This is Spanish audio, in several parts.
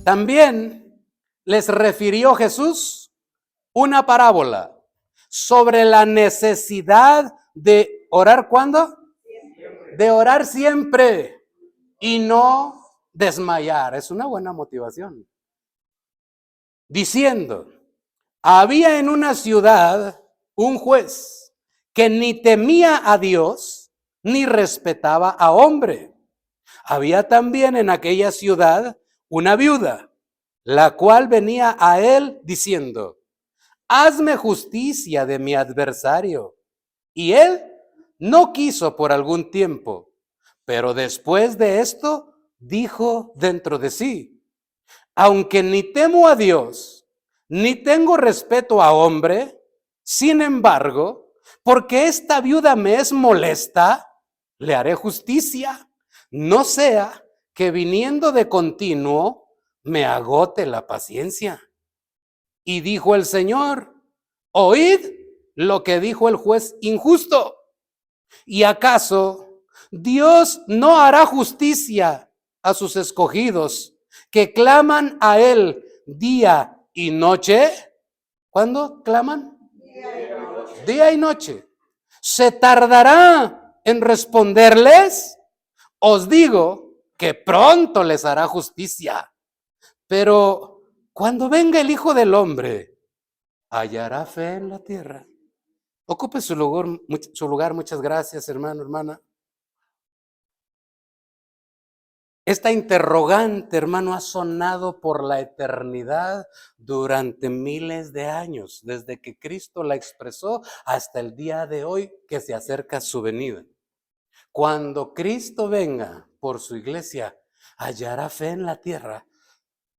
También les refirió Jesús una parábola sobre la necesidad de orar, ¿cuándo? De orar siempre y no desmayar. Es una buena motivación. Diciendo, había en una ciudad un juez que ni temía a Dios ni respetaba a hombre. Había también en aquella ciudad una viuda, la cual venía a él diciendo, hazme justicia de mi adversario. Y él no quiso por algún tiempo, pero después de esto dijo dentro de sí, aunque ni temo a Dios, ni tengo respeto a hombre, sin embargo, porque esta viuda me es molesta, le haré justicia, no sea que viniendo de continuo me agote la paciencia. Y dijo el Señor, oíd lo que dijo el juez injusto. ¿Y acaso Dios no hará justicia a sus escogidos que claman a Él día y noche? ¿Cuándo claman? Día y noche. ¿Se tardará en responderles? Os digo que pronto les hará justicia. Pero cuando venga el Hijo del Hombre, ¿hallará fe en la tierra? Ocupe su lugar. Muchas gracias, hermano, hermana. Esta interrogante, hermano, ha sonado por la eternidad durante miles de años, desde que Cristo la expresó hasta el día de hoy que se acerca su venida. Cuando Cristo venga por su iglesia, ¿hallará fe en la tierra?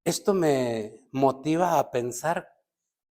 Esto me motiva a pensar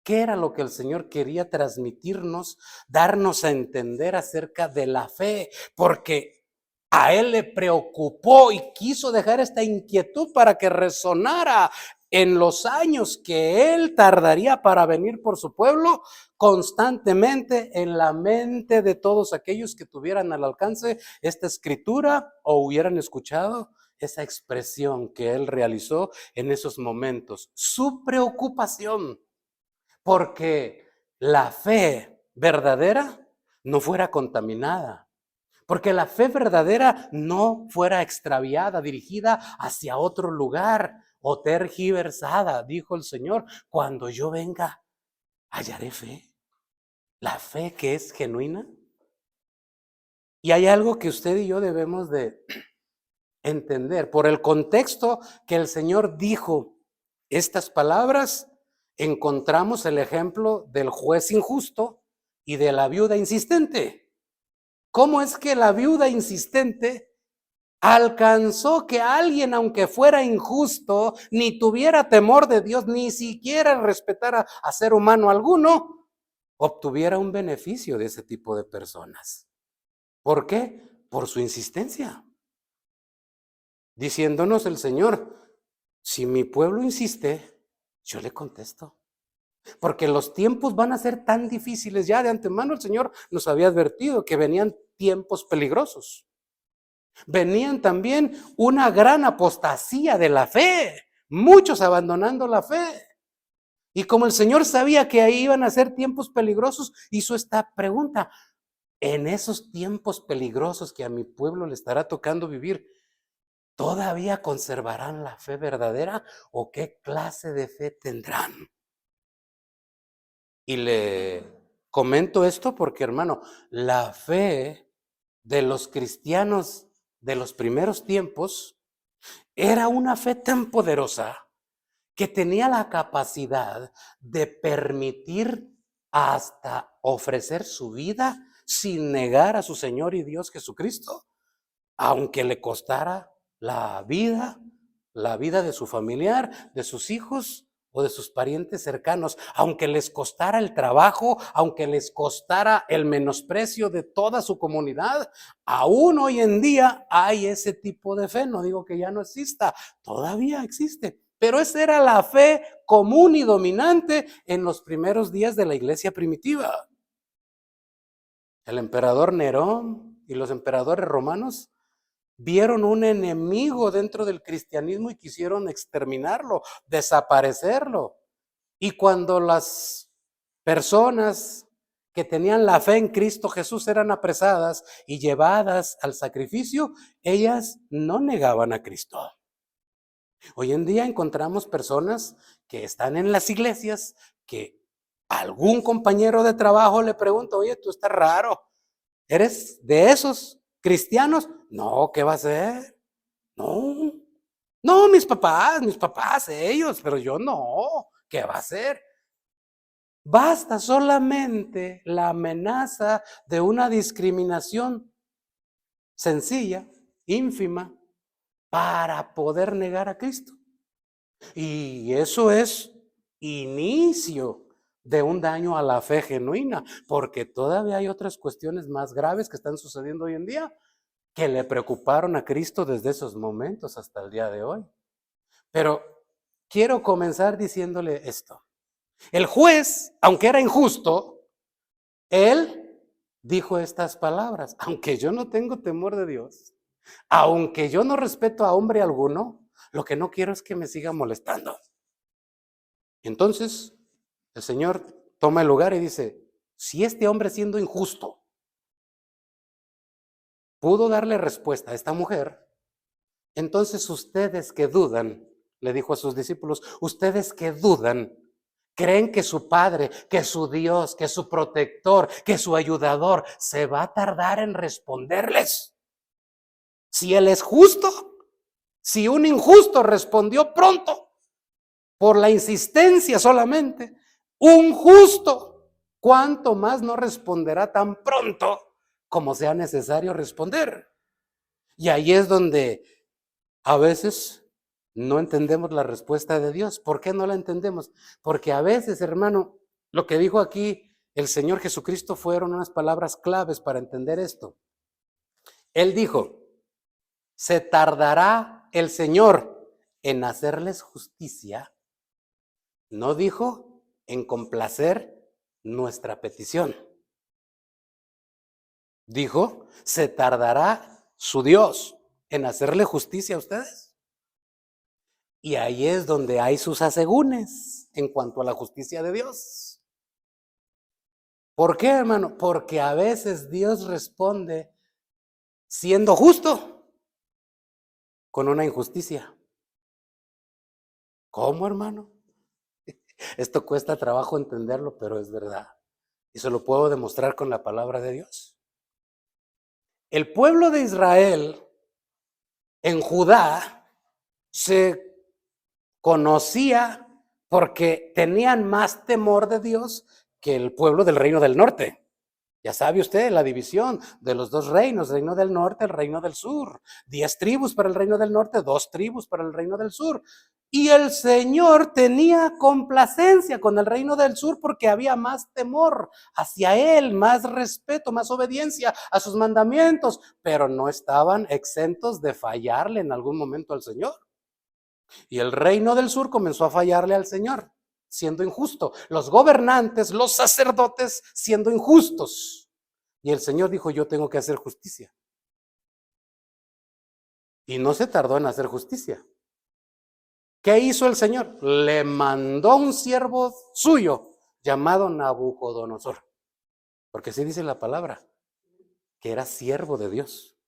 qué era lo que el Señor quería transmitirnos, darnos a entender acerca de la fe, porque a Él le preocupó y quiso dejar esta inquietud para que resonara en los años que Él tardaría para venir por su pueblo, constantemente en la mente de todos aquellos que tuvieran al alcance esta escritura o hubieran escuchado esa expresión que Él realizó en esos momentos. Su preocupación porque la fe verdadera no fuera contaminada, porque la fe verdadera no fuera extraviada, dirigida hacia otro lugar o tergiversada. Dijo el Señor, cuando yo venga, hallaré fe, la fe que es genuina. Y hay algo que usted y yo debemos de entender. Por el contexto que el Señor dijo estas palabras, encontramos el ejemplo del juez injusto y de la viuda insistente. ¿Cómo es que la viuda insistente alcanzó que alguien, aunque fuera injusto, ni tuviera temor de Dios, ni siquiera respetara a ser humano alguno, obtuviera un beneficio de ese tipo de personas? ¿Por qué? Por su insistencia. Diciéndonos el Señor, si mi pueblo insiste, yo le contesto. Porque los tiempos van a ser tan difíciles. Ya de antemano el Señor nos había advertido que venían tiempos peligrosos. Venían también una gran apostasía de la fe, muchos abandonando la fe. Y como el Señor sabía que ahí iban a ser tiempos peligrosos, hizo esta pregunta: en esos tiempos peligrosos que a mi pueblo le estará tocando vivir, ¿todavía conservarán la fe verdadera o qué clase de fe tendrán? Y le comento esto porque, hermano, la fe de los cristianos de los primeros tiempos era una fe tan poderosa que tenía la capacidad de permitir hasta ofrecer su vida sin negar a su Señor y Dios Jesucristo, aunque le costara la vida de su familiar, de sus hijos o de sus parientes cercanos, aunque les costara el trabajo, aunque les costara el menosprecio de toda su comunidad. Aún hoy en día hay ese tipo de fe, no digo que ya no exista, todavía existe, pero esa era la fe común y dominante en los primeros días de la iglesia primitiva. El emperador Nerón y los emperadores romanos vieron un enemigo dentro del cristianismo y quisieron exterminarlo, desaparecerlo. Y cuando las personas que tenían la fe en Cristo Jesús eran apresadas y llevadas al sacrificio, ellas no negaban a Cristo. Hoy en día encontramos personas que están en las iglesias que algún compañero de trabajo le pregunta, oye, tú estás raro, ¿eres de esos cristianos? No, ¿qué va a ser? No, no, mis papás, ellos, pero yo no, ¿qué va a ser? Basta solamente la amenaza de una discriminación sencilla, ínfima, para poder negar a Cristo. Y eso es inicio de un daño a la fe genuina, porque todavía hay otras cuestiones más graves que están sucediendo hoy en día que le preocuparon a Cristo desde esos momentos hasta el día de hoy. Pero quiero comenzar diciéndole esto. El juez, aunque era injusto, él dijo estas palabras: aunque yo no tengo temor de Dios, aunque yo no respeto a hombre alguno, lo que no quiero es que me siga molestando. Entonces, el Señor toma el lugar y dice, si este hombre, siendo injusto, pudo darle respuesta a esta mujer, entonces ustedes que dudan, le dijo a sus discípulos, ustedes que dudan, creen que su Padre, que su Dios, que su protector, que su ayudador se va a tardar en responderles. Si Él es justo, si un injusto respondió pronto por la insistencia solamente, un justo, ¿cuánto más no responderá tan pronto como sea necesario responder? Y ahí es donde a veces no entendemos la respuesta de Dios. ¿Por qué no la entendemos? Porque a veces, hermano, lo que dijo aquí el Señor Jesucristo fueron unas palabras claves para entender esto. Él dijo, se tardará el Señor en hacerles justicia. No dijo en complacer nuestra petición. Dijo, se tardará su Dios en hacerle justicia a ustedes. Y ahí es donde hay sus asegúnes en cuanto a la justicia de Dios. ¿Por qué, hermano? Porque a veces Dios responde siendo justo con una injusticia. ¿Cómo, hermano? Esto cuesta trabajo entenderlo, pero es verdad. Y se lo puedo demostrar con la palabra de Dios. El pueblo de Israel en Judá se conocía porque tenían más temor de Dios que el pueblo del reino del norte. Ya sabe usted la división de los dos reinos, el reino del norte, el reino del sur. 10 tribus para el reino del norte, 2 tribus para el reino del sur. Y el Señor tenía complacencia con el reino del sur porque había más temor hacia Él, más respeto, más obediencia a sus mandamientos, pero no estaban exentos de fallarle en algún momento al Señor. Y el reino del sur comenzó a fallarle al Señor, siendo injusto. Los gobernantes, los sacerdotes, siendo injustos. Y el Señor dijo, yo tengo que hacer justicia. Y no se tardó en hacer justicia. ¿Qué hizo el Señor? Le mandó un siervo suyo llamado Nabucodonosor. Porque así dice la palabra, que era siervo de Dios.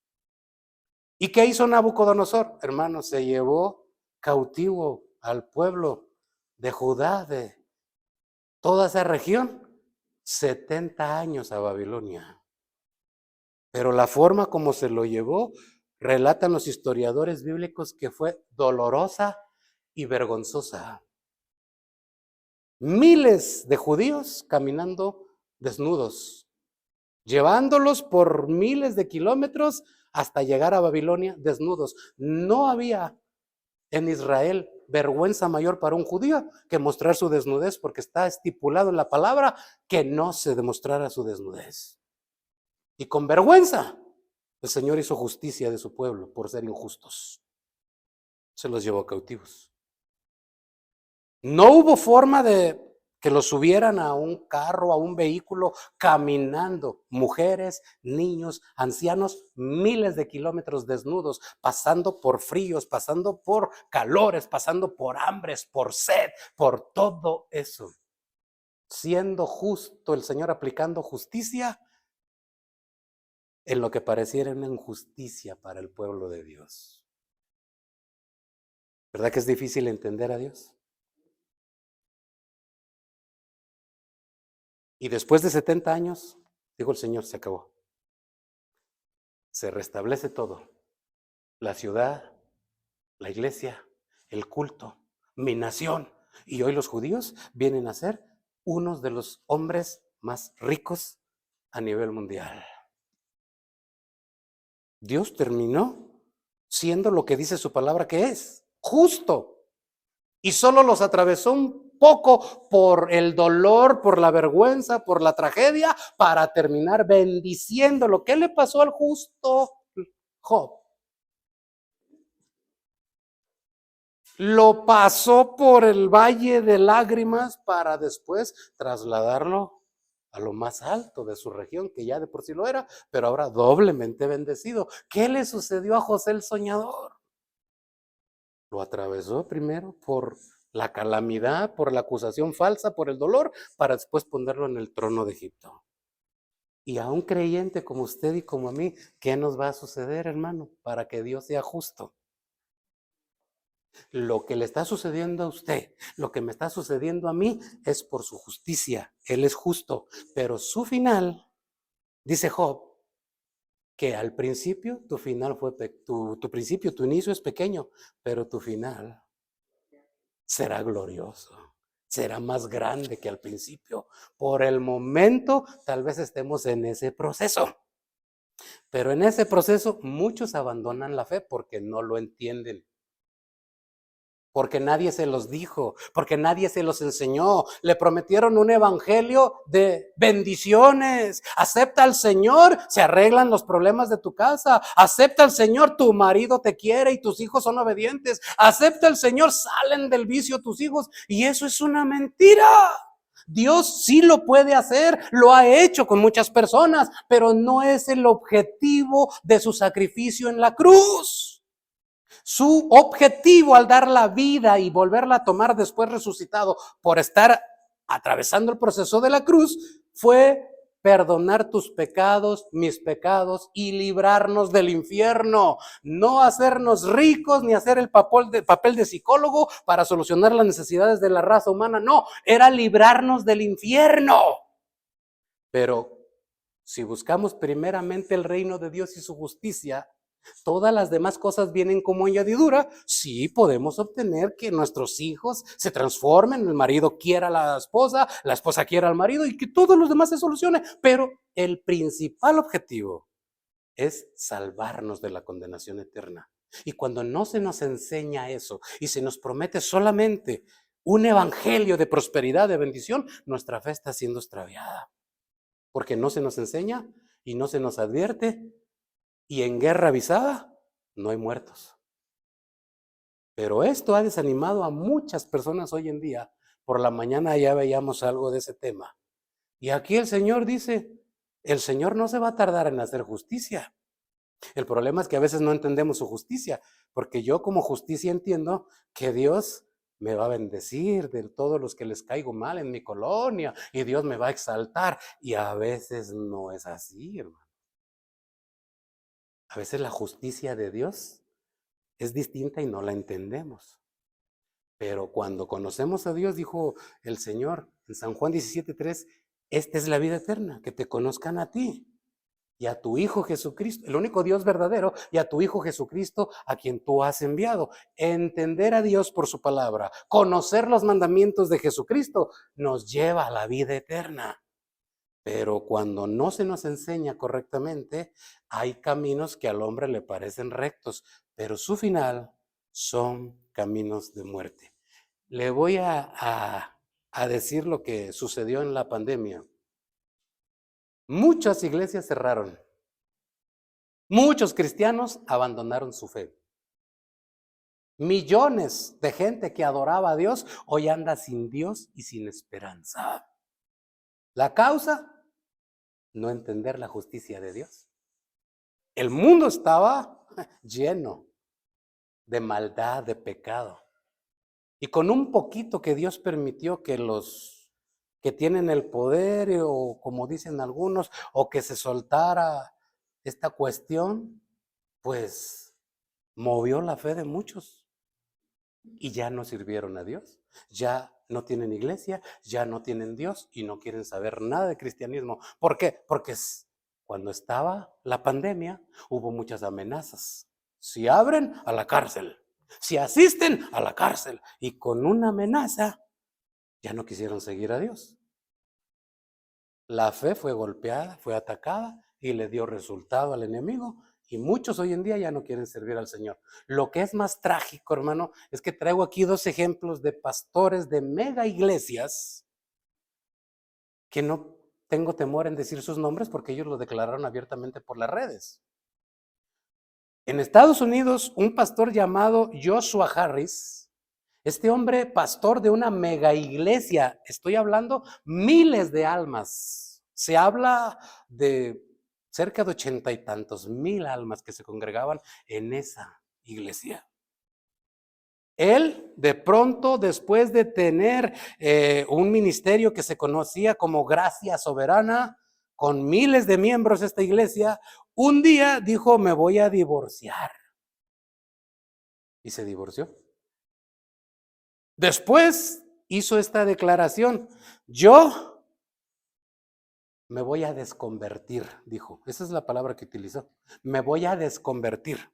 ¿Y qué hizo Nabucodonosor? Hermano, se llevó cautivo al pueblo de Judá, de toda esa región, 70 años a Babilonia. Pero la forma como se lo llevó, relatan los historiadores bíblicos que fue dolorosa y vergonzosa. Miles de judíos caminando desnudos, llevándolos por miles de kilómetros hasta llegar a Babilonia desnudos. No había en Israel vergüenza mayor para un judío que mostrar su desnudez, porque está estipulado en la palabra que no se demostrara su desnudez. Y con vergüenza el Señor hizo justicia de su pueblo por ser injustos. Se los llevó cautivos. No hubo forma de que los subieran a un carro, a un vehículo, caminando, mujeres, niños, ancianos, miles de kilómetros desnudos, pasando por fríos, pasando por calores, pasando por hambres, por sed, por todo eso. Siendo justo el Señor, aplicando justicia en lo que pareciera una injusticia para el pueblo de Dios. ¿Verdad que es difícil entender a Dios? Y después de 70 años, dijo el Señor, se acabó. Se restablece todo. La ciudad, la iglesia, el culto, mi nación. Y hoy los judíos vienen a ser unos de los hombres más ricos a nivel mundial. Dios terminó siendo lo que dice su palabra que es, justo. Y solo los atravesó un poco por el dolor, por la vergüenza, por la tragedia, para terminar bendiciéndolo. ¿Qué le pasó al justo Job? Lo pasó por el valle de lágrimas para después trasladarlo a lo más alto de su región, que ya de por sí lo era, pero ahora doblemente bendecido. ¿Qué le sucedió a José el soñador? Lo atravesó primero por la calamidad, por la acusación falsa, por el dolor, para después ponerlo en el trono de Egipto. Y a un creyente como usted y como a mí, ¿qué nos va a suceder, hermano? Para que Dios sea justo. Lo que le está sucediendo a usted, lo que me está sucediendo a mí, es por su justicia. Él es justo. Pero su final, dice Job, que al principio tu final fue, tu principio, tu inicio es pequeño, pero tu final será glorioso. Será más grande que al principio. Por el momento, tal vez estemos en ese proceso. Pero en ese proceso, muchos abandonan la fe porque no lo entienden. Porque nadie se los dijo, porque nadie se los enseñó. Le prometieron un evangelio de bendiciones. Acepta al Señor, se arreglan los problemas de tu casa. Acepta al Señor, tu marido te quiere y tus hijos son obedientes. Acepta al Señor, salen del vicio tus hijos. Y eso es una mentira. Dios sí lo puede hacer, lo ha hecho con muchas personas, pero no es el objetivo de su sacrificio en la cruz. Su objetivo al dar la vida y volverla a tomar después resucitado por estar atravesando el proceso de la cruz fue perdonar tus pecados, mis pecados y librarnos del infierno. No hacernos ricos ni hacer el papel de psicólogo para solucionar las necesidades de la raza humana. No, era librarnos del infierno. Pero si buscamos primeramente el reino de Dios y su justicia, todas las demás cosas vienen como añadidura. Sí, podemos obtener que nuestros hijos se transformen, el marido quiera a la esposa quiera al marido y que todos los demás se solucione. Pero el principal objetivo es salvarnos de la condenación eterna. Y cuando no se nos enseña eso y se nos promete solamente un evangelio de prosperidad, de bendición, nuestra fe está siendo extraviada. Porque no se nos enseña y no se nos advierte. Y en guerra avisada no hay muertos. Pero esto ha desanimado a muchas personas hoy en día. Por la mañana ya veíamos algo de ese tema. Y aquí el Señor dice, el Señor no se va a tardar en hacer justicia. El problema es que a veces no entendemos su justicia, porque yo como justicia entiendo que Dios me va a bendecir de todos los que les caigo mal en mi colonia y Dios me va a exaltar. Y a veces no es así, hermano. A veces la justicia de Dios es distinta y no la entendemos. Pero cuando conocemos a Dios, dijo el Señor en San Juan 17:3, esta es la vida eterna, que te conozcan a ti y a tu Hijo Jesucristo, el único Dios verdadero, y a tu Hijo Jesucristo, a quien tú has enviado. Entender a Dios por su palabra, conocer los mandamientos de Jesucristo, nos lleva a la vida eterna. Pero cuando no se nos enseña correctamente, hay caminos que al hombre le parecen rectos, pero su final son caminos de muerte. Le voy a decir lo que sucedió en la pandemia. Muchas iglesias cerraron. Muchos cristianos abandonaron su fe. Millones de gente que adoraba a Dios hoy anda sin Dios y sin esperanza. La causa, no entender la justicia de Dios. El mundo estaba lleno de maldad, de pecado. Y con un poquito que Dios permitió que los que tienen el poder, o como dicen algunos, o que se soltara esta cuestión, pues movió la fe de muchos y ya no sirvieron a Dios. Ya no tienen iglesia, ya no tienen Dios y no quieren saber nada de cristianismo. ¿Por qué? Porque cuando estaba la pandemia hubo muchas amenazas. Si abren, a la cárcel. Si asisten, a la cárcel. Y con una amenaza ya no quisieron seguir a Dios. La fe fue golpeada, fue atacada y le dio resultado al enemigo. Y muchos hoy en día ya no quieren servir al Señor. Lo que es más trágico, hermano, es que traigo aquí 2 ejemplos de pastores de mega iglesias que no tengo temor en decir sus nombres porque ellos lo declararon abiertamente por las redes. En Estados Unidos, un pastor llamado Joshua Harris, este hombre, pastor de una mega iglesia, estoy hablando miles de almas. Se habla de cerca de 80 y tantos mil almas que se congregaban en esa iglesia. Él, de pronto, después de tener un ministerio que se conocía como Gracia Soberana, con miles de miembros de esta iglesia, un día dijo: me voy a divorciar. Y se divorció. Después hizo esta declaración: yo me voy a desconvertir, dijo. Esa es la palabra que utilizó. Me voy a desconvertir.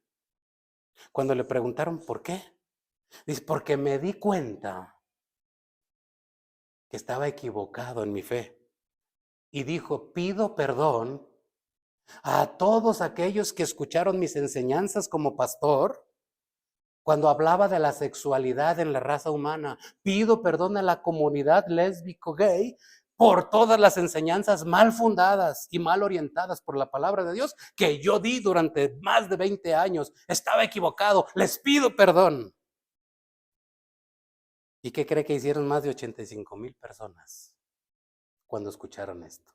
Cuando le preguntaron por qué, dice: porque me di cuenta que estaba equivocado en mi fe. Y dijo: pido perdón a todos aquellos que escucharon mis enseñanzas como pastor cuando hablaba de la sexualidad en la raza humana. Pido perdón a la comunidad lésbico gay por todas las enseñanzas mal fundadas y mal orientadas por la palabra de Dios que yo di durante más de 20 años. Estaba equivocado, les pido perdón. ¿Y qué cree que hicieron más de 85,000 personas cuando escucharon esto?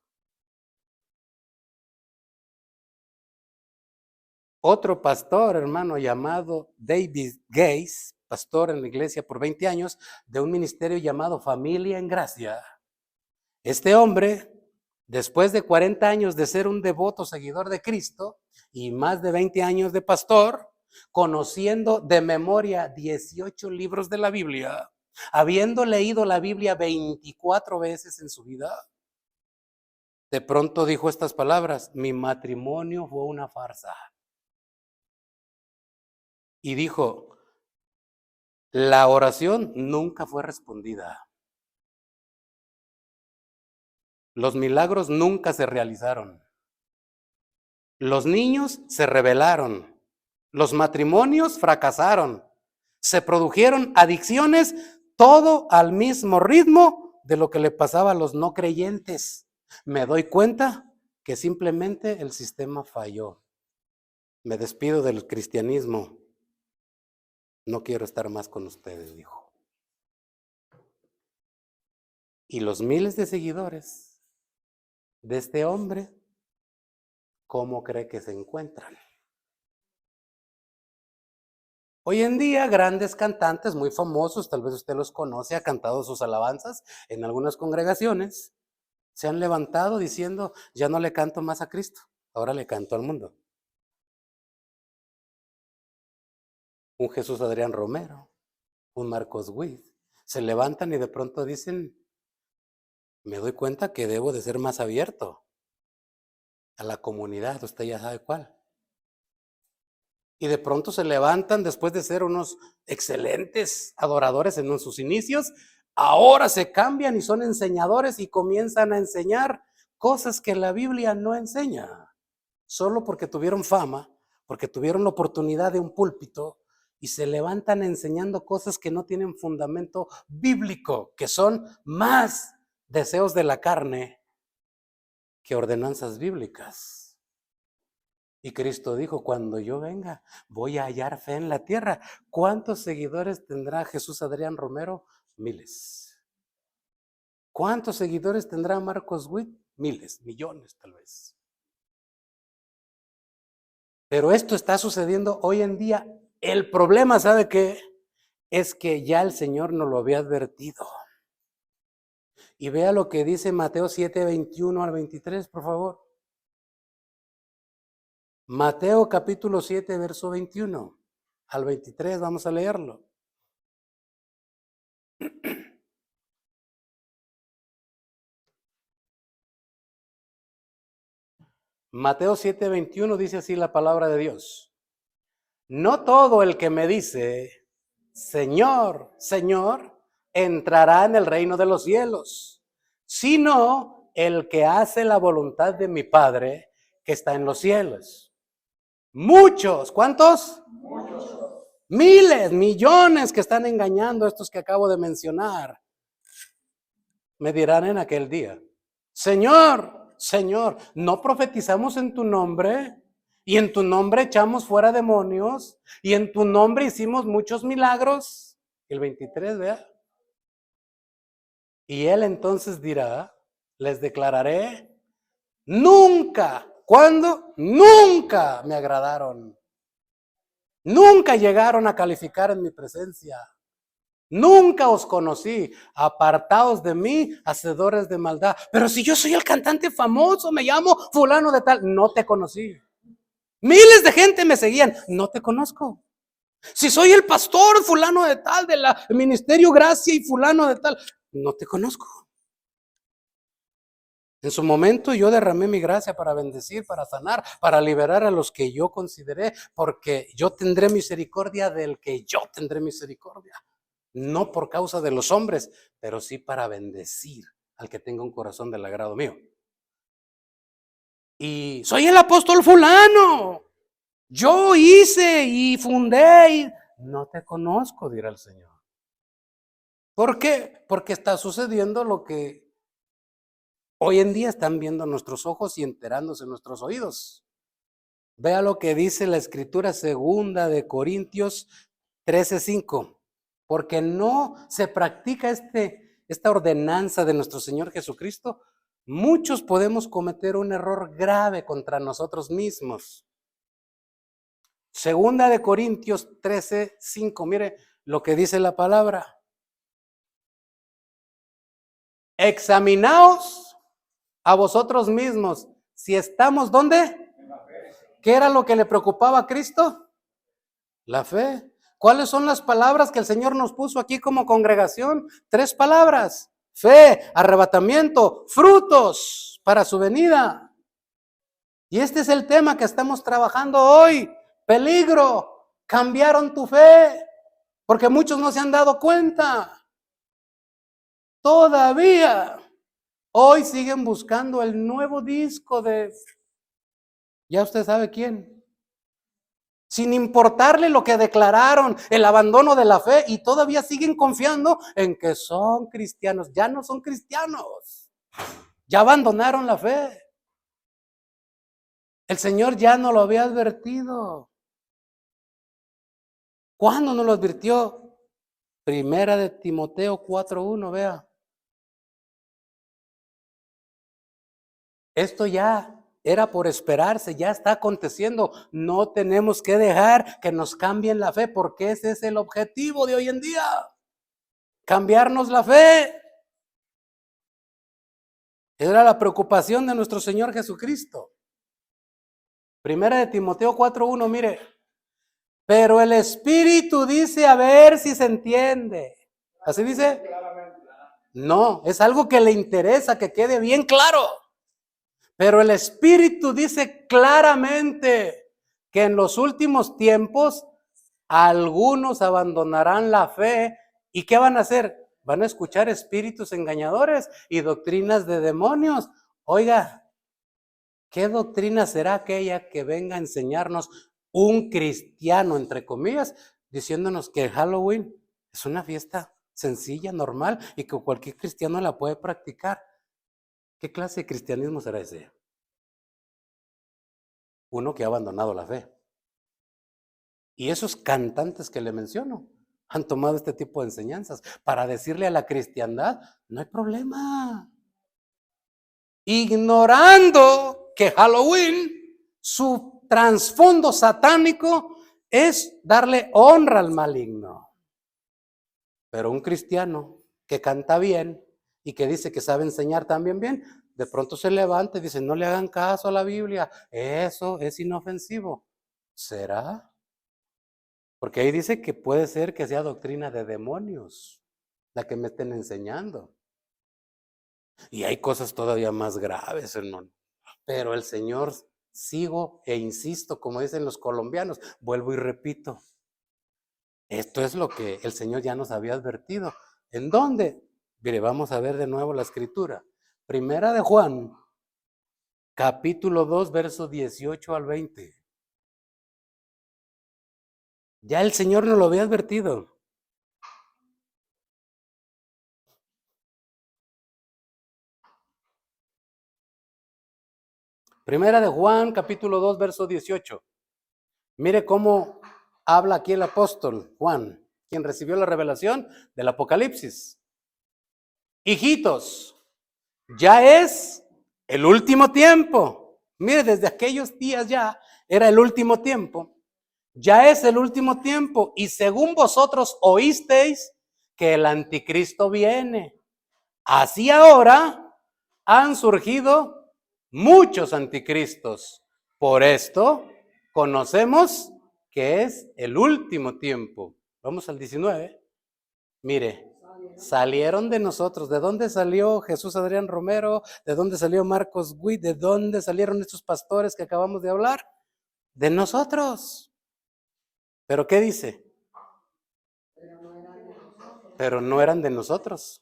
Otro pastor, hermano, llamado David Gates, pastor en la iglesia por 20 años, de un ministerio llamado Familia en Gracia. Este hombre, después de 40 años de ser un devoto seguidor de Cristo y más de 20 años de pastor, conociendo de memoria 18 libros de la Biblia, habiendo leído la Biblia 24 veces en su vida, de pronto dijo estas palabras: mi matrimonio fue una farsa. Y dijo: la oración nunca fue respondida. Los milagros nunca se realizaron. Los niños se rebelaron. Los matrimonios fracasaron. Se produjeron adicciones, todo al mismo ritmo de lo que le pasaba a los no creyentes. Me doy cuenta que simplemente el sistema falló. Me despido del cristianismo. No quiero estar más con ustedes, dijo. Y los miles de seguidores de este hombre, ¿cómo cree que se encuentran? Hoy en día, grandes cantantes muy famosos, tal vez usted los conoce, ha cantado sus alabanzas en algunas congregaciones, se han levantado diciendo: ya no le canto más a Cristo, ahora le canto al mundo. Un Jesús Adrián Romero, un Marcos Witt, se levantan y de pronto dicen: me doy cuenta que debo de ser más abierto a la comunidad, usted ya sabe cuál. Y de pronto se levantan después de ser unos excelentes adoradores en sus inicios, ahora se cambian y son enseñadores y comienzan a enseñar cosas que la Biblia no enseña, solo porque tuvieron fama, porque tuvieron la oportunidad de un púlpito, y se levantan enseñando cosas que no tienen fundamento bíblico, que son más deseos de la carne que ordenanzas bíblicas. Y Cristo dijo, cuando yo venga, voy a hallar fe en la tierra. ¿Cuántos seguidores tendrá Jesús Adrián Romero? Miles. ¿Cuántos seguidores tendrá Marcos Witt? Miles, millones tal vez. Pero esto está sucediendo hoy en día. El problema, ¿sabe qué? Es que ya el Señor nos lo había advertido. Y vea lo que dice Mateo 7, 21 al 23, por favor. Mateo capítulo 7, verso 21 al 23, vamos a leerlo. Mateo 7, 21 dice así la palabra de Dios. No todo el que me dice, Señor, Señor, entrará en el reino de los cielos, sino el que hace la voluntad de mi Padre que está en los cielos. Muchos, ¿cuántos? Muchos. Miles, millones que están engañando a estos que acabo de mencionar. Me dirán en aquel día, Señor, Señor, ¿no profetizamos en tu nombre? Y en tu nombre echamos fuera demonios, y en tu nombre hicimos muchos milagros. El 23, vea. Y él entonces dirá, les declararé, nunca, ¿cuándo? Nunca me agradaron. Nunca llegaron a calificar en mi presencia. Nunca os conocí, apartaos de mí, hacedores de maldad. Pero si yo soy el cantante famoso, me llamo fulano de tal, no te conocí. Miles de gente me seguían, no te conozco. Si soy el pastor fulano de tal, del ministerio Gracia y fulano de tal, no te conozco. En su momento yo derramé mi gracia para bendecir, para sanar, para liberar a los que yo consideré, porque yo tendré misericordia del que yo tendré misericordia. No por causa de los hombres, pero sí para bendecir al que tenga un corazón del agrado mío. Y soy el apóstol fulano. Yo hice y fundé y no te conozco, dirá el Señor. ¿Por qué? Porque está sucediendo lo que hoy en día están viendo nuestros ojos y enterándose nuestros oídos. Vea lo que dice la escritura segunda de Corintios 13:5. Porque no se practica esta ordenanza de nuestro Señor Jesucristo, muchos podemos cometer un error grave contra nosotros mismos. Segunda de Corintios 13:5, mire lo que dice la palabra. Examinaos a vosotros mismos si estamos, ¿dónde? ¿Qué era lo que le preocupaba a Cristo? La fe. ¿Cuáles son las palabras que el Señor nos puso aquí como congregación? 3 palabras. Fe, arrebatamiento, frutos para su venida. Y este es el tema que estamos trabajando hoy. Peligro. Cambiaron tu fe. Porque muchos no se han dado cuenta. Todavía. Hoy siguen buscando el nuevo disco de... Ya usted sabe quién. Sin importarle lo que declararon, el abandono de la fe, y todavía siguen confiando en que son cristianos. Ya no son cristianos, ya abandonaron la fe. El Señor ya no lo había advertido. ¿Cuándo nos lo advirtió? Primera de Timoteo 4:1, vea. Esto ya era por esperarse, ya está aconteciendo. No tenemos que dejar que nos cambien la fe, porque ese es el objetivo de hoy en día. Cambiarnos la fe. Era la preocupación de nuestro Señor Jesucristo. Primera de Timoteo 4:1, mire. Pero el Espíritu dice, a ver si se entiende. ¿Así dice? No, es algo que le interesa que quede bien claro. Pero el Espíritu dice claramente que en los últimos tiempos algunos abandonarán la fe. ¿Y qué van a hacer? Van a escuchar espíritus engañadores y doctrinas de demonios. Oiga, ¿qué doctrina será aquella que venga a enseñarnos un cristiano, entre comillas, diciéndonos que Halloween es una fiesta sencilla, normal, y que cualquier cristiano la puede practicar? ¿Qué clase de cristianismo será ese? Uno que ha abandonado la fe. Y esos cantantes que le menciono han tomado este tipo de enseñanzas para decirle a la cristiandad, no hay problema. Ignorando que Halloween, su trasfondo satánico es darle honra al maligno. Pero un cristiano que canta bien y que dice que sabe enseñar también bien, de pronto se levanta y dice, no le hagan caso a la Biblia, eso es inofensivo. ¿Será? Porque ahí dice que puede ser que sea doctrina de demonios la que me estén enseñando. Y hay cosas todavía más graves, hermano. Pero el Señor, sigo e insisto, como dicen los colombianos, vuelvo y repito, esto es lo que el Señor ya nos había advertido. ¿En dónde? Mire, vamos a ver de nuevo la escritura. Primera de Juan, capítulo 2, verso 18 al 20. Ya el Señor nos lo había advertido. Primera de Juan, capítulo 2, verso 18. Mire cómo habla aquí el apóstol Juan, quien recibió la revelación del Apocalipsis. Hijitos, ya es el último tiempo. Mire, desde aquellos días ya era el último tiempo. Ya es el último tiempo. Y según vosotros oísteis que el anticristo viene, así ahora han surgido muchos anticristos. Por esto conocemos que es el último tiempo. Vamos al 19. Mire, salieron de nosotros. ¿De dónde salió Jesús Adrián Romero? ¿De dónde salió Marcos Witt? ¿De dónde salieron estos pastores que acabamos de hablar? De nosotros. ¿Pero qué dice? Pero no eran de nosotros.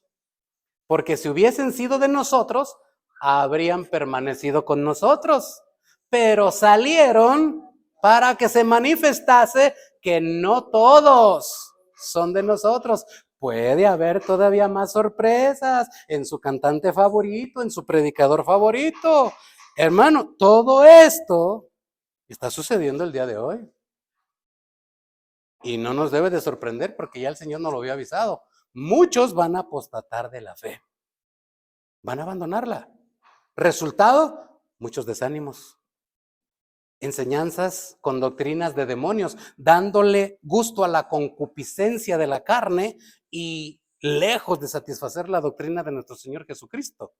Porque si hubiesen sido de nosotros, habrían permanecido con nosotros. Pero salieron para que se manifestase que no todos son de nosotros. Puede haber todavía más sorpresas en su cantante favorito, en su predicador favorito. Hermano, todo esto está sucediendo el día de hoy. Y no nos debe de sorprender porque ya el Señor nos lo había avisado. Muchos van a apostatar de la fe. Van a abandonarla. Resultado, muchos desánimos. Enseñanzas con doctrinas de demonios, dándole gusto a la concupiscencia de la carne y lejos de satisfacer la doctrina de nuestro Señor Jesucristo.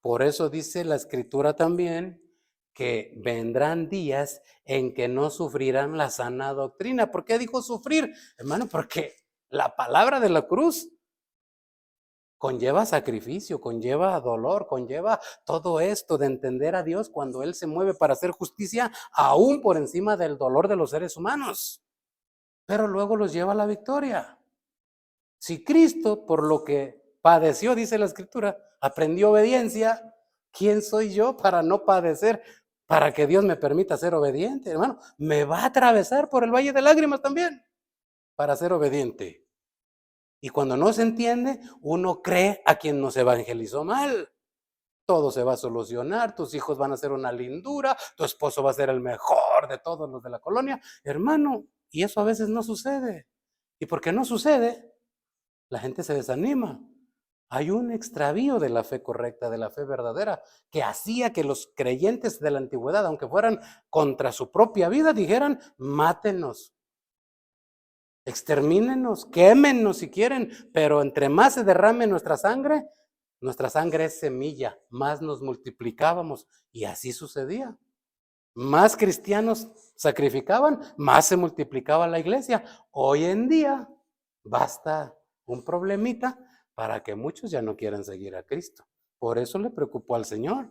Por eso dice la Escritura también que vendrán días en que no sufrirán la sana doctrina. ¿Por qué dijo sufrir? Hermano, porque la palabra de la cruz conlleva sacrificio, conlleva dolor, conlleva todo esto de entender a Dios cuando Él se mueve para hacer justicia, aún por encima del dolor de los seres humanos. Pero luego los lleva a la victoria. Si Cristo, por lo que padeció, dice la Escritura, aprendió obediencia, ¿quién soy yo para no padecer? Para que Dios me permita ser obediente, hermano. Me va a atravesar por el valle de lágrimas también para ser obediente. Y cuando no se entiende, uno cree a quien nos evangelizó mal. Todo se va a solucionar, tus hijos van a ser una lindura, tu esposo va a ser el mejor de todos los de la colonia. Hermano, y eso a veces no sucede. Y porque no sucede, la gente se desanima. Hay un extravío de la fe correcta, de la fe verdadera, que hacía que los creyentes de la antigüedad, aunque fueran contra su propia vida, dijeran, mátenos, extermínenos, quémenos si quieren, pero entre más se derrame nuestra sangre es semilla, más nos multiplicábamos y así sucedía. Más cristianos sacrificaban, más se multiplicaba la iglesia. Hoy en día basta un problemita para que muchos ya no quieran seguir a Cristo. Por eso le preocupó al Señor.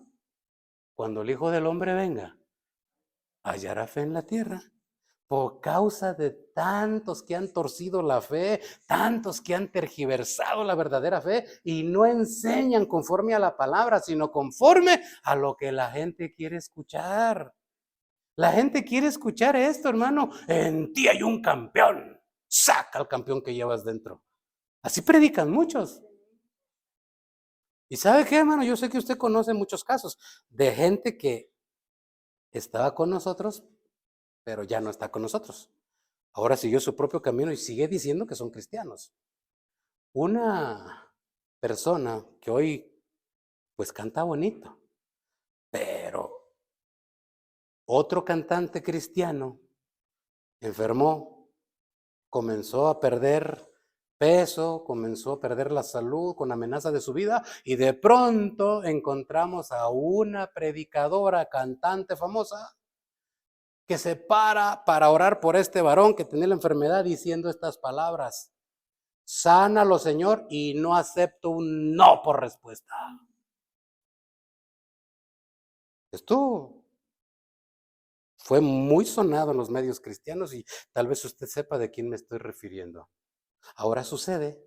Cuando el Hijo del Hombre venga, hallará fe en la tierra. Por causa de tantos que han torcido la fe, tantos que han tergiversado la verdadera fe y no enseñan conforme a la palabra, sino conforme a lo que la gente quiere escuchar. La gente quiere escuchar esto, hermano. En ti hay un campeón. Saca al campeón que llevas dentro. Así predican muchos. ¿Y sabe qué, hermano? Yo sé que usted conoce muchos casos de gente que Estaba con nosotros, pero ya no está con nosotros. Ahora siguió su propio camino y sigue diciendo que son cristianos. Una persona que hoy pues canta bonito, pero otro cantante cristiano enfermó, comenzó a perder peso, comenzó a perder la salud con amenaza de su vida y de pronto encontramos a una predicadora, cantante famosa que se para orar por este varón que tenía la enfermedad diciendo estas palabras: sánalo, Señor, y no acepto un no por respuesta. Esto fue muy sonado en los medios cristianos y tal vez usted sepa de quién me estoy refiriendo. Ahora sucede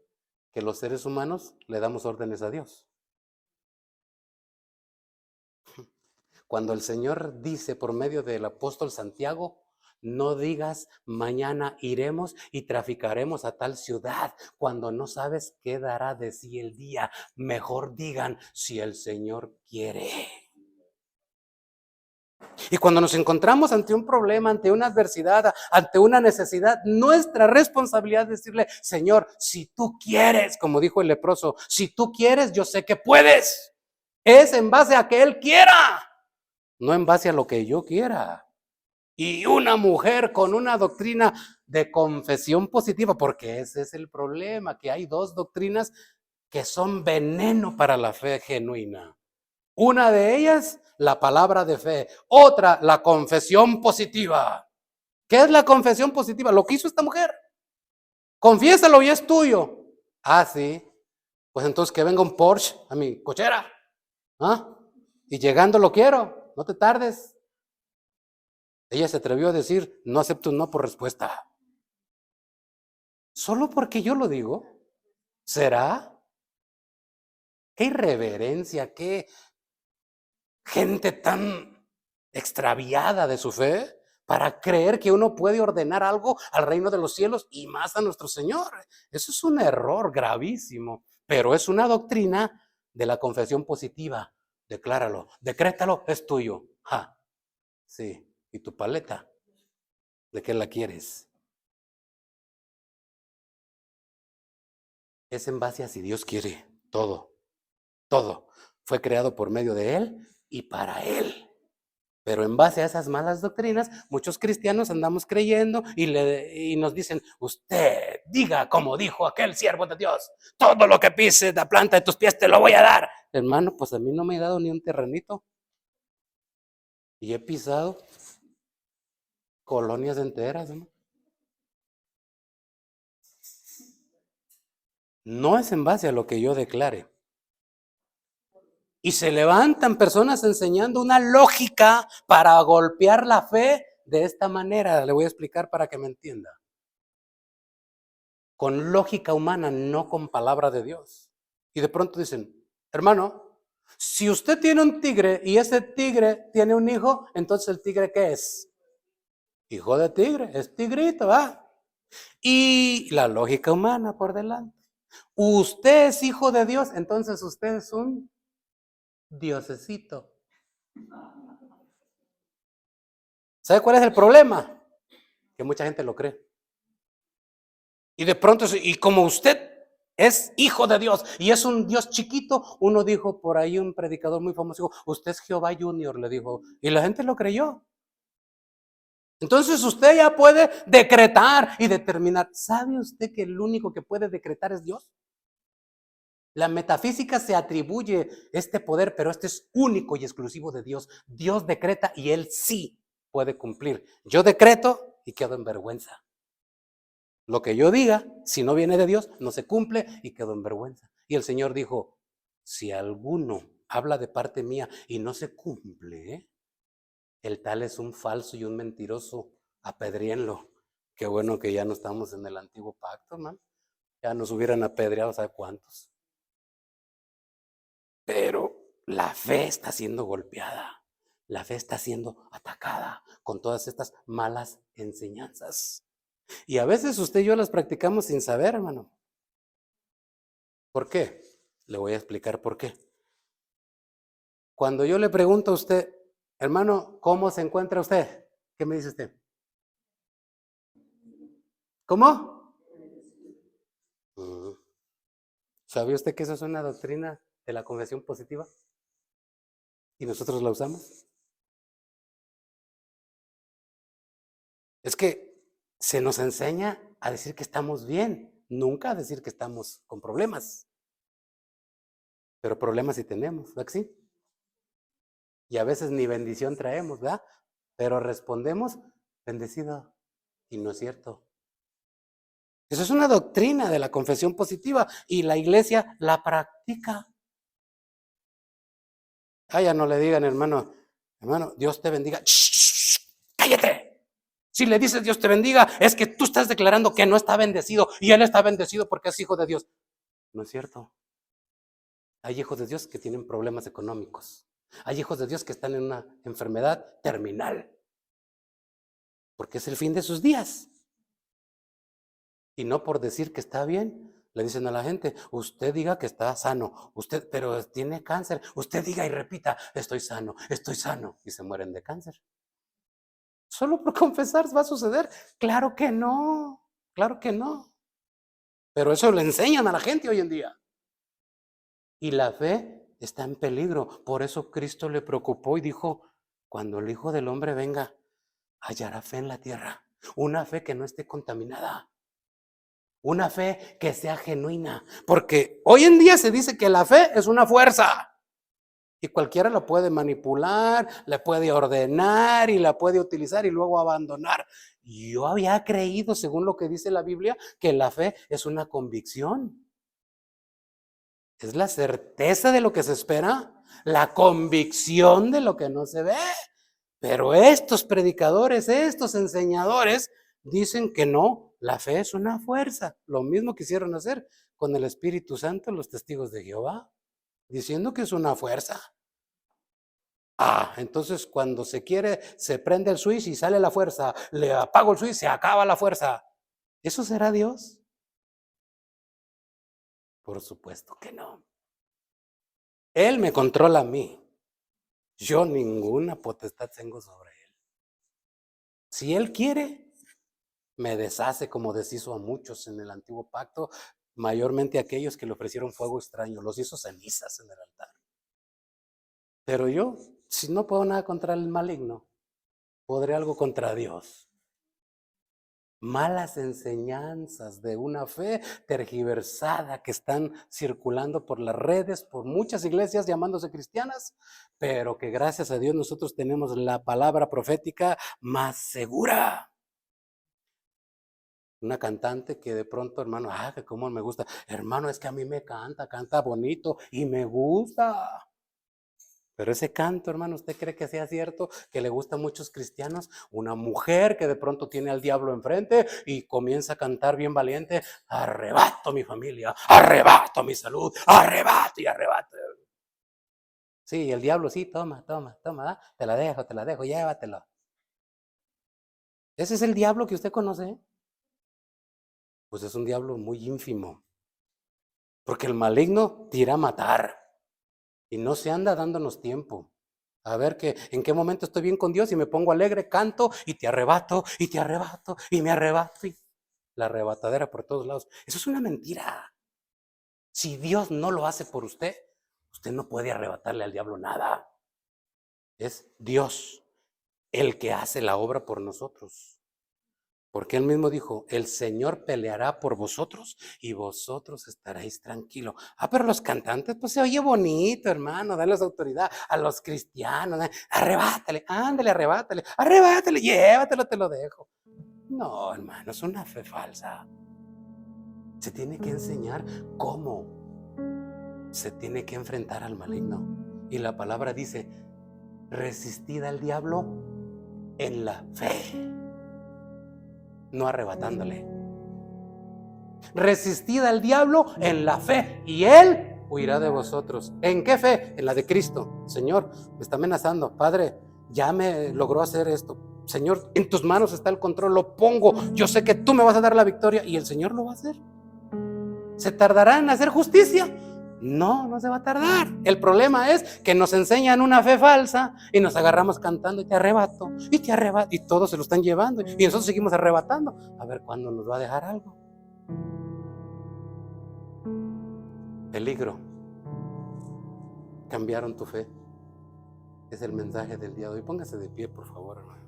que los seres humanos le damos órdenes a Dios. Cuando el Señor dice por medio del apóstol Santiago: no digas mañana iremos y traficaremos a tal ciudad, cuando no sabes qué dará de sí el día. Mejor digan si el Señor quiere. Y cuando nos encontramos ante un problema, ante una adversidad, ante una necesidad, nuestra responsabilidad es decirle: Señor, si tú quieres, como dijo el leproso, si tú quieres, yo sé que puedes. Es en base a que Él quiera, no en base a lo que yo quiera. Y una mujer con una doctrina de confesión positiva, porque ese es el problema, que hay dos doctrinas que son veneno para la fe genuina. Una de ellas, la palabra de fe. Otra, la confesión positiva. ¿Qué es la confesión positiva? Lo que hizo esta mujer. Confiésalo y es tuyo. Ah, sí. Pues entonces que venga un Porsche a mi cochera. ¿Ah? Y llegando lo quiero. No te tardes. Ella se atrevió a decir: no acepto un no por respuesta. ¿Solo porque yo lo digo? ¿Será? Qué irreverencia, qué gente tan extraviada de su fe para creer que uno puede ordenar algo al reino de los cielos y más a nuestro Señor. Eso es un error gravísimo, pero es una doctrina de la confesión positiva. Decláralo, decrétalo, es tuyo. Ja, sí. ¿Y tu paleta? ¿De qué la quieres? Es en base a si Dios quiere. Todo, todo. Fue creado por medio de Él y para Él. Pero en base a esas malas doctrinas, muchos cristianos andamos creyendo y nos dicen: usted diga como dijo aquel siervo de Dios, todo lo que pises la planta de tus pies te lo voy a dar. Hermano, pues a mí no me he dado ni un terrenito y he pisado colonias enteras, ¿no? No es en base a lo que yo declare. Y se levantan personas enseñando una lógica para golpear la fe de esta manera. Le voy a explicar para que me entienda. Con lógica humana, no con palabra de Dios. Y de pronto dicen: hermano, si usted tiene un tigre y ese tigre tiene un hijo, entonces el tigre ¿qué es? Hijo de tigre, es tigrito, ¿va? Y la lógica humana por delante. Usted es hijo de Dios, entonces usted es un diosecito. ¿Sabe cuál es el problema? Que mucha gente lo cree. Y de pronto, y como usted es hijo de Dios y es un Dios chiquito, uno dijo por ahí, un predicador muy famoso, dijo: usted es Jehová Junior, le dijo. Y la gente lo creyó. Entonces usted ya puede decretar y determinar. ¿Sabe usted que el único que puede decretar es Dios? La metafísica se atribuye este poder, pero este es único y exclusivo de Dios. Dios decreta y Él sí puede cumplir. Yo decreto y quedo en vergüenza. Lo que yo diga, si no viene de Dios, no se cumple y quedo en vergüenza. Y el Señor dijo: si alguno habla de parte mía y no se cumple, el tal es un falso y un mentiroso, apedréenlo. Qué bueno que ya no estamos en el antiguo pacto, man. Ya nos hubieran apedreado, ¿sabe cuántos? Pero la fe está siendo golpeada. La fe está siendo atacada con todas estas malas enseñanzas. Y a veces usted y yo las practicamos sin saber, hermano. ¿Por qué? Le voy a explicar por qué. Cuando yo le pregunto a usted: Hermano, ¿cómo se encuentra usted? ¿Qué me dice usted? ¿Cómo? Mm. ¿Sabía usted que eso es una doctrina de la confesión positiva? ¿Y nosotros la usamos? Es que se nos enseña a decir que estamos bien, nunca a decir que estamos con problemas. Pero problemas sí tenemos, ¿verdad que sí? Y a veces ni bendición traemos, ¿verdad? Pero respondemos bendecido. Y no es cierto. Eso es una doctrina de la confesión positiva y la iglesia la practica. Ah, ya no le digan, hermano, Dios te bendiga. ¡Shh! ¡Cállate! Si le dices Dios te bendiga, es que tú estás declarando que no está bendecido y él está bendecido porque es hijo de Dios. No es cierto. Hay hijos de Dios que tienen problemas económicos. Hay hijos de Dios que están en una enfermedad terminal. Porque es el fin de sus días. Y no por decir que está bien, le dicen a la gente, usted diga que está sano, usted, pero tiene cáncer, usted diga y repita, estoy sano, y se mueren de cáncer. ¿Solo por confesar va a suceder? Claro que no, claro que no. Pero eso le enseñan a la gente hoy en día. Y la fe está en peligro. Por eso Cristo le preocupó y dijo, cuando el Hijo del Hombre venga, hallará fe en la tierra. Una fe que no esté contaminada. Una fe que sea genuina. Porque hoy en día se dice que la fe es una fuerza. Y cualquiera la puede manipular, la puede ordenar y la puede utilizar y luego abandonar. Yo había creído, según lo que dice la Biblia, que la fe es una convicción. Es la certeza de lo que se espera, la convicción de lo que no se ve. Pero estos predicadores, estos enseñadores, dicen que no, la fe es una fuerza. Lo mismo quisieron hacer con el Espíritu Santo los testigos de Jehová, diciendo que es una fuerza. Entonces cuando se quiere, se prende el switch y sale la fuerza, le apago el switch, se acaba la fuerza. ¿Eso será Dios? Por supuesto que no. Él me controla a mí. Yo ninguna potestad tengo sobre él. Si él quiere, me deshace como deshizo a muchos en el antiguo pacto, mayormente aquellos que le ofrecieron fuego extraño, los hizo cenizas en el altar. Pero yo, si no puedo nada contra el maligno, podré algo contra Dios. Malas enseñanzas de una fe tergiversada que están circulando por las redes, por muchas iglesias llamándose cristianas, pero que gracias a Dios nosotros tenemos la palabra profética más segura. Una cantante que de pronto, hermano, que cómo me gusta. Hermano, es que a mí me canta bonito y me gusta. Pero ese canto, hermano, ¿usted cree que sea cierto? Que le gusta a muchos cristianos. Una mujer que de pronto tiene al diablo enfrente y comienza a cantar bien valiente. Arrebato mi familia, arrebato mi salud, arrebato y arrebato. Sí, el diablo sí, toma, te la dejo, llévatelo. ¿Ese es el diablo que usted conoce? Pues es un diablo muy ínfimo. Porque el maligno tira a matar. Y no se anda dándonos tiempo. A ver que en qué momento estoy bien con Dios y me pongo alegre, canto y te arrebato y me arrebato. Y la arrebatadera por todos lados. Eso es una mentira. Si Dios no lo hace por usted, usted no puede arrebatarle al diablo nada. Es Dios el que hace la obra por nosotros. Porque él mismo dijo, el Señor peleará por vosotros y vosotros estaréis tranquilos. Pero los cantantes, pues se oye bonito, hermano, darles autoridad a los cristianos. Arrebátale, ándale, arrebátale, llévatelo, te lo dejo. No, hermano, es una fe falsa. Se tiene que enseñar cómo se tiene que enfrentar al maligno. Y la palabra dice, resistid al diablo en la fe. No arrebatándole. Resistid al diablo en la fe y él huirá de vosotros. ¿En qué fe? En la de Cristo. Señor, me está amenazando. Padre, ya me logró hacer esto. Señor, en tus manos está el control. Lo pongo. Yo sé que tú me vas a dar la victoria y el Señor lo va a hacer. ¿Se tardará en hacer justicia? No, no se va a tardar. El problema es que nos enseñan una fe falsa y nos agarramos cantando y te arrebato, y todos se lo están llevando y nosotros seguimos arrebatando. A ver cuándo nos va a dejar algo. Peligro. Cambiaron tu fe. Es el mensaje del día de hoy. Póngase de pie, por favor, hermano.